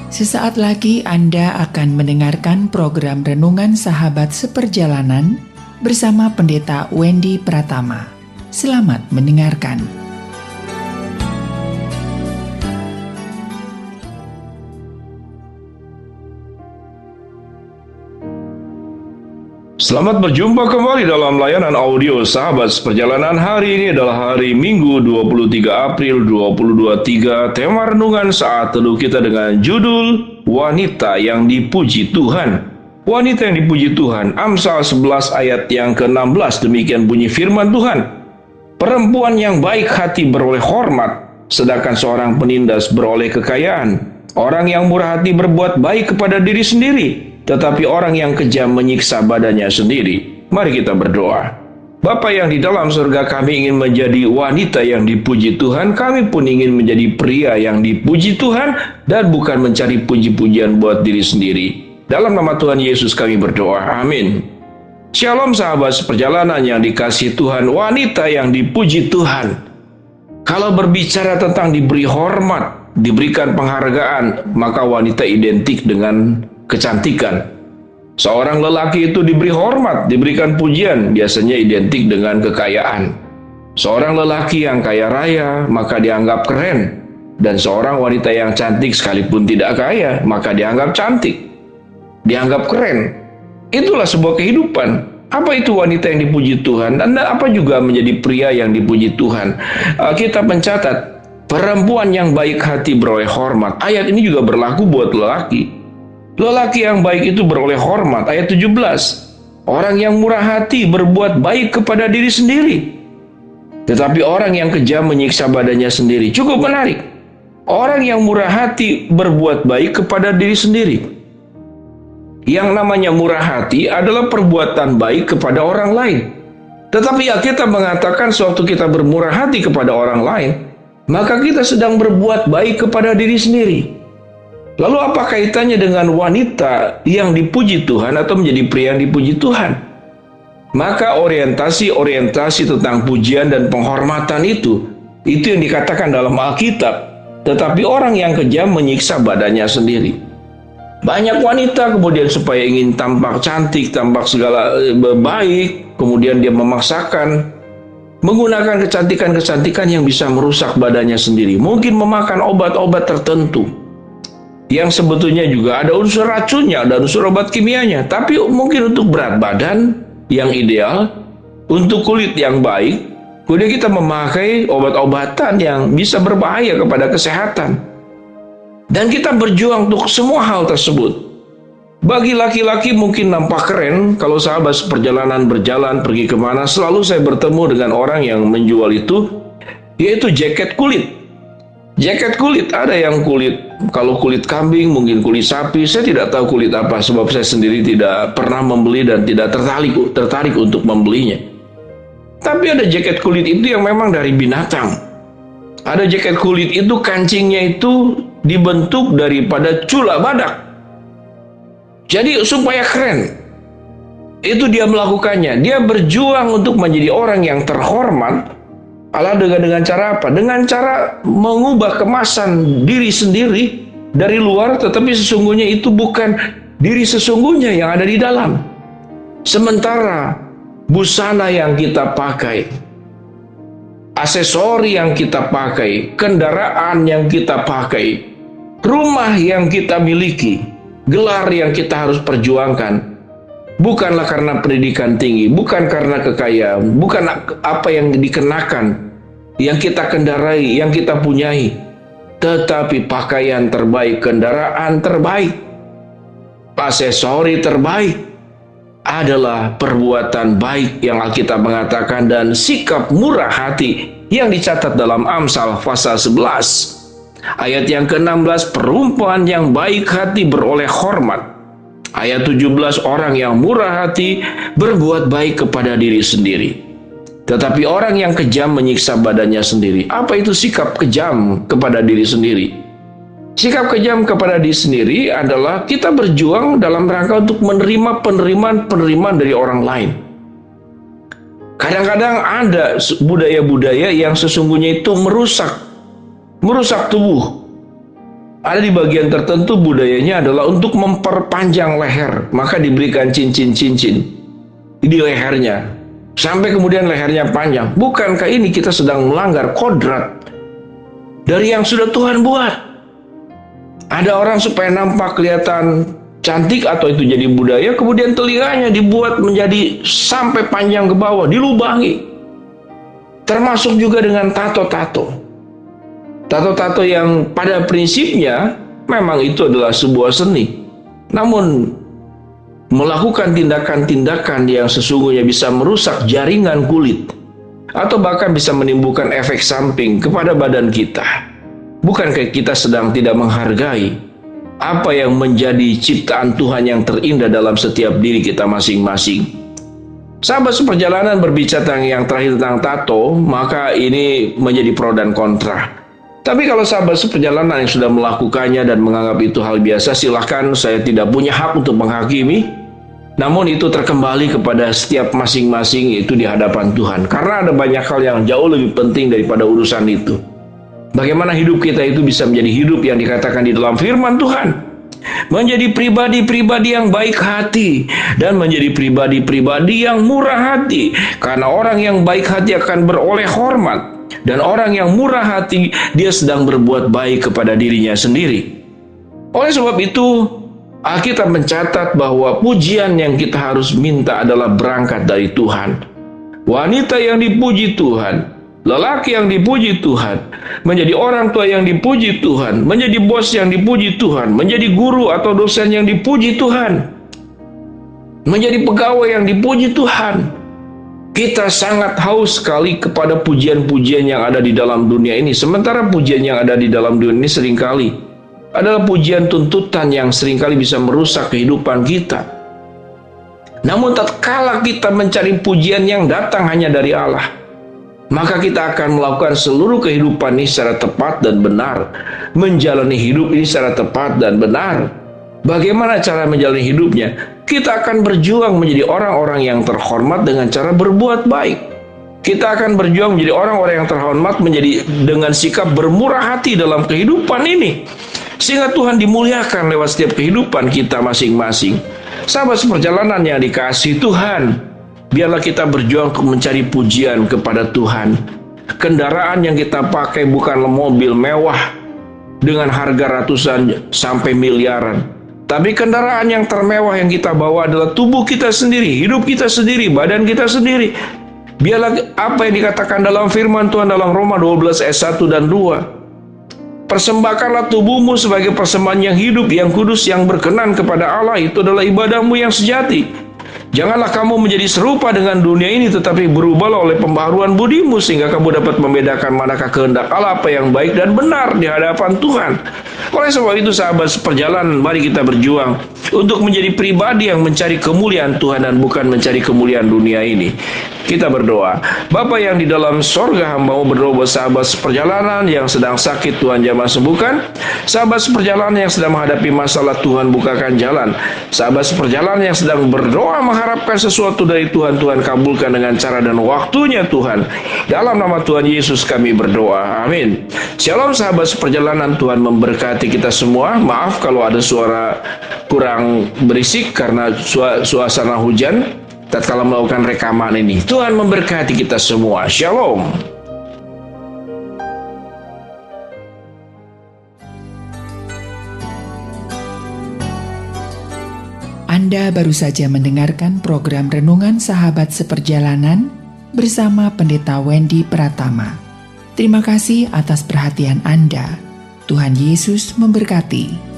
Sesaat lagi Anda akan mendengarkan program Renungan Sahabat Seperjalanan bersama Pendeta Wendy Pratama. Selamat mendengarkan. Selamat berjumpa kembali dalam layanan audio Sahabat Seperjalanan. Hari ini adalah hari Minggu 23 April 2023. Tema renungan saat teduh kita dengan judul Wanita yang Dipuji Tuhan. Wanita yang dipuji Tuhan. Amsal 11 ayat yang ke-16, demikian bunyi firman Tuhan. Perempuan yang baik hati beroleh hormat, sedangkan seorang penindas beroleh kekayaan. Orang yang murah hati berbuat baik kepada diri sendiri, tetapi orang yang kejam menyiksa badannya sendiri. Mari kita berdoa. Bapa yang di dalam surga, kami ingin menjadi wanita yang dipuji Tuhan. Kami pun ingin menjadi pria yang dipuji Tuhan dan bukan mencari puji-pujian buat diri sendiri. Dalam nama Tuhan Yesus kami berdoa. Amin. Shalom sahabat seperjalanan yang dikasihi Tuhan. Wanita yang dipuji Tuhan. Kalau berbicara tentang diberi hormat, diberikan penghargaan, maka wanita identik dengan kecantikan. Seorang lelaki itu diberi hormat, diberikan pujian, biasanya identik dengan kekayaan. Seorang lelaki yang kaya raya, maka dianggap keren. Dan seorang wanita yang cantik sekalipun tidak kaya, maka dianggap cantik, dianggap keren. Itulah sebuah kehidupan. Apa itu wanita yang dipuji Tuhan? Dan apa juga menjadi pria yang dipuji Tuhan? Kita mencatat, perempuan yang baik hati beroleh hormat. Ayat ini juga berlaku buat lelaki. Lelaki yang baik itu beroleh hormat. Ayat 17. Orang yang murah hati berbuat baik kepada diri sendiri, tetapi orang yang kejam menyiksa badannya sendiri. Cukup menarik. Orang yang murah hati berbuat baik kepada diri sendiri. Yang namanya murah hati adalah perbuatan baik kepada orang lain. Tetapi kita mengatakan sewaktu kita bermurah hati kepada orang lain, maka kita sedang berbuat baik kepada diri sendiri. Lalu apa kaitannya dengan wanita yang dipuji Tuhan atau menjadi pria yang dipuji Tuhan? Maka orientasi tentang pujian dan penghormatan itu yang dikatakan dalam Alkitab. Tetapi orang yang kejam menyiksa badannya sendiri. Banyak wanita kemudian supaya ingin tampak cantik, tampak segala baik, kemudian dia memaksakan menggunakan kecantikan-kecantikan yang bisa merusak badannya sendiri. Mungkin memakan obat-obat tertentu yang sebetulnya juga ada unsur racunnya, ada unsur obat kimianya. Tapi mungkin untuk berat badan yang ideal, untuk kulit yang baik, kemudian kita memakai obat-obatan yang bisa berbahaya kepada kesehatan. Dan kita berjuang untuk semua hal tersebut. Bagi laki-laki mungkin nampak keren, kalau sahabat seperjalanan berjalan pergi kemana, selalu saya bertemu dengan orang yang menjual itu, yaitu jaket kulit. Jaket kulit, ada yang kulit, kalau kulit kambing, mungkin kulit sapi, saya tidak tahu kulit apa, sebab saya sendiri tidak pernah membeli dan tidak tertarik untuk membelinya. Tapi ada jaket kulit itu yang memang dari binatang. Ada jaket kulit itu kancingnya itu dibentuk daripada cula badak. Jadi supaya keren, itu dia melakukannya. Dia berjuang untuk menjadi orang yang terhormat. Allah dengan cara apa? Dengan cara mengubah kemasan diri sendiri dari luar, tetapi sesungguhnya itu bukan diri sesungguhnya yang ada di dalam. Sementara busana yang kita pakai, aksesori yang kita pakai, kendaraan yang kita pakai, rumah yang kita miliki, gelar yang kita harus perjuangkan, bukanlah karena pendidikan tinggi, bukan karena kekayaan, bukan apa yang dikenakan, yang kita kendarai, yang kita punyai, tetapi pakaian terbaik, kendaraan terbaik, aksesori terbaik adalah perbuatan baik yang Alkitab mengatakan dan sikap murah hati yang dicatat dalam Amsal pasal 11. Ayat yang ke-16, perempuan yang baik hati beroleh hormat. Ayat 17, orang yang murah hati berbuat baik kepada diri sendiri, tetapi orang yang kejam menyiksa badannya sendiri. Apa itu sikap kejam kepada diri sendiri? Sikap kejam kepada diri sendiri adalah kita berjuang dalam rangka untuk menerima penerimaan dari orang lain. Kadang-kadang ada budaya-budaya yang sesungguhnya itu merusak tubuh. Ada di bagian tertentu budayanya adalah untuk memperpanjang leher, maka diberikan cincin-cincin di lehernya, sampai kemudian lehernya panjang. Bukankah ini kita sedang melanggar kodrat dari yang sudah Tuhan buat? Ada orang supaya nampak kelihatan cantik atau itu jadi budaya, kemudian telinganya dibuat menjadi sampai panjang ke bawah, dilubangi. Termasuk juga dengan tato-tato. Tato-tato yang pada prinsipnya memang itu adalah sebuah seni. Namun melakukan tindakan-tindakan yang sesungguhnya bisa merusak jaringan kulit atau bahkan bisa menimbulkan efek samping kepada badan kita. Bukankah kita sedang tidak menghargai apa yang menjadi ciptaan Tuhan yang terindah dalam setiap diri kita masing-masing? Sahabat seperjalanan berbicara yang terakhir tentang tato, maka ini menjadi pro dan kontra. Tapi kalau sahabat seperjalanan yang sudah melakukannya dan menganggap itu hal biasa, silahkan, saya tidak punya hak untuk menghakimi. Namun itu terkembali kepada setiap masing-masing itu di hadapan Tuhan. Karena ada banyak hal yang jauh lebih penting daripada urusan itu. Bagaimana hidup kita itu bisa menjadi hidup yang dikatakan di dalam firman Tuhan. Menjadi pribadi-pribadi yang baik hati dan menjadi pribadi-pribadi yang murah hati. Karena orang yang baik hati akan beroleh hormat. Dan orang yang murah hati, dia sedang berbuat baik kepada dirinya sendiri. Oleh sebab itu, Alkitab mencatat bahwa pujian yang kita harus minta adalah berangkat dari Tuhan. Wanita yang dipuji Tuhan, lelaki yang dipuji Tuhan, menjadi orang tua yang dipuji Tuhan, menjadi bos yang dipuji Tuhan, menjadi guru atau dosen yang dipuji Tuhan, menjadi pegawai yang dipuji Tuhan. Kita sangat haus sekali kepada pujian-pujian yang ada di dalam dunia ini. Sementara pujian yang ada di dalam dunia ini seringkali adalah pujian tuntutan yang seringkali bisa merusak kehidupan kita. Namun tatkala kita mencari pujian yang datang hanya dari Allah, maka kita akan melakukan seluruh kehidupan ini secara tepat dan benar. Menjalani hidup ini secara tepat dan benar. Bagaimana cara menjalani hidupnya? Kita akan berjuang menjadi orang-orang yang terhormat dengan cara berbuat baik. Kita akan berjuang menjadi orang-orang yang terhormat menjadi dengan sikap bermurah hati dalam kehidupan ini. Sehingga Tuhan dimuliakan lewat setiap kehidupan kita masing-masing. Sahabat seperjalanan yang dikasihi Tuhan, biarlah kita berjuang untuk mencari pujian kepada Tuhan. Kendaraan yang kita pakai bukanlah mobil mewah dengan harga ratusan sampai miliaran. Tapi kendaraan yang termewah yang kita bawa adalah tubuh kita sendiri, hidup kita sendiri, badan kita sendiri. Biarlah apa yang dikatakan dalam firman Tuhan dalam Roma 12 ayat 1 dan 2. Persembahkanlah tubuhmu sebagai persembahan yang hidup, yang kudus, yang berkenan kepada Allah. Itu adalah ibadahmu yang sejati. Janganlah kamu menjadi serupa dengan dunia ini, tetapi berubahlah oleh pembaharuan budimu, sehingga kamu dapat membedakan manakah kehendak Allah, apa yang baik dan benar di hadapan Tuhan. Oleh sebab itu sahabat seperjalanan, mari kita berjuang untuk menjadi pribadi yang mencari kemuliaan Tuhan dan bukan mencari kemuliaan dunia ini. Kita berdoa. Bapa yang di dalam sorga, hamba-Mu berdoa buat sahabat seperjalanan yang sedang sakit, Tuhan jamah sembuhkan. Sahabat seperjalanan yang sedang menghadapi masalah, Tuhan bukakan jalan. Sahabat seperjalanan yang sedang berdoa mengharapkan sesuatu dari Tuhan, Tuhan kabulkan dengan cara dan waktunya Tuhan. Dalam nama Tuhan Yesus kami berdoa. Amin. Shalom sahabat seperjalanan, Tuhan memberkati kita semua. Maaf kalau ada suara kurang berisik karena suasana hujan tatkala melakukan rekaman ini. Tuhan memberkati kita semua. Shalom. Anda baru saja mendengarkan program Renungan Sahabat Seperjalanan bersama Pendeta Wendy Pratama. Terima kasih atas perhatian Anda. Tuhan Yesus memberkati.